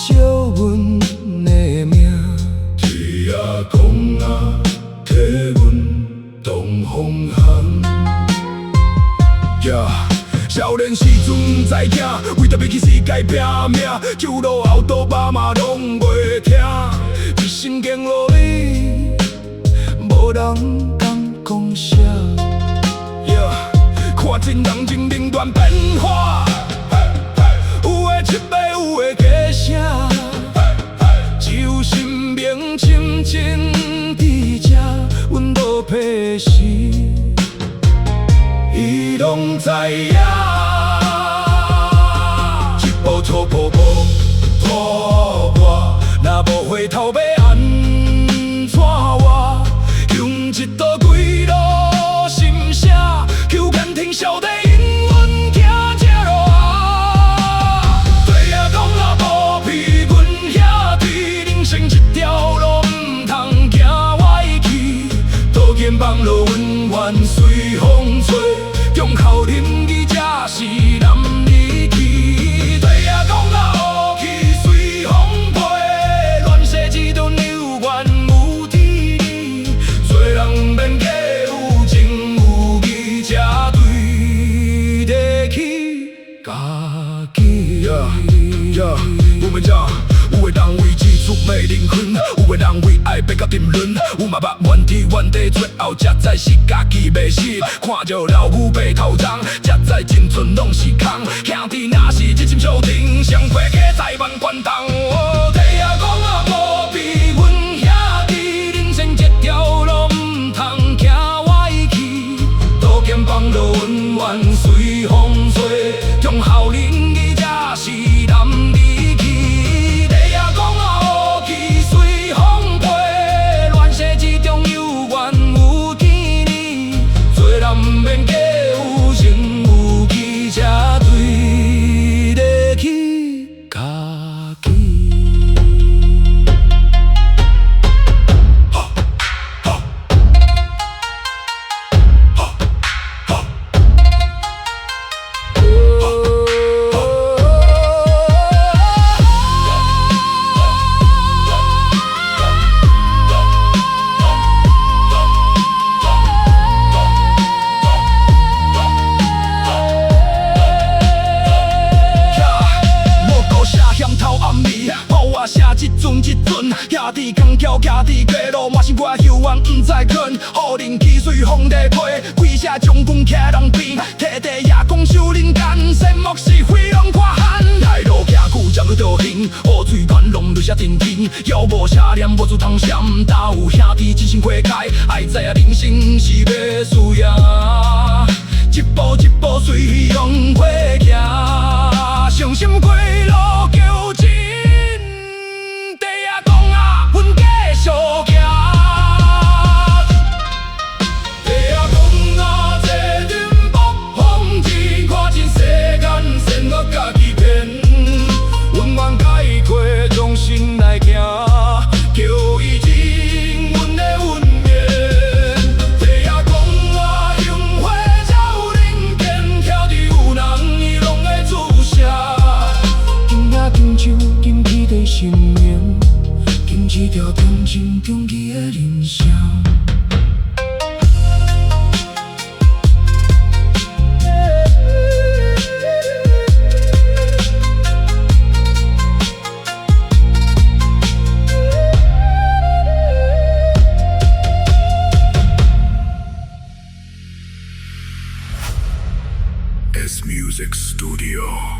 惜阮的命。天啊公啊，替阮挡风寒。少年时阵知惊，为着要去世界拼命，救落后倒爸妈拢袂听，一身经落里，无人敢讲啥。看真人情冷暖变化，有的七倍，有的加声，只有生命深深伫这，阮落魄时，伊拢知影。一步错步步拖我，若无回头要安怎活？用一道归路心声，求眼天晓得因阮行这路啊。对啊，讲啊无骗阮兄弟，人生一条路唔通行歪去，刀剑放落温婉随风吹，忠孝仁义才是男儿气。对啊，讲啊乌气随风飞，乱世之中有缘有天理，做人免假有情有义，才对得起家己。我们讲。有的人为技术卖灵魂，有的人为爱爬到沉沦，有嘛捌原地原地，最后才知是家己袂死。看着老母白头鬃，才知真存拢是空。兄弟若是一心相挺，上过家在万关东。体啊讲啊无比阮兄弟，人生一条路唔通行歪去，刀剑放落温婉随风吹，忠孝仁义才是男儿。免假有情有义，才对得起家己。写一阵一阵，兄弟扛桥行伫街路，满是我犹原不知困。好人气随风在飞，几声将军徛路边，摕地也讲守人间，善莫是非拢看寒。来路行久才去倒行，雨水团拢落下天天，遥无车念无处通闪，哪有兄弟真心花开？爱知影人生是要输赢，一步一步随风花行，伤心过路求情。小行，地啊讲啊，坐阵北风天，看尽世间善恶家己骗，温婉解过，重新来行，求伊尽阮的运命。地啊讲啊，用花照人间，挑伫有人伊拢会注写，今仔今酒今起地生命。一条中情中义的人生。S Music Studio。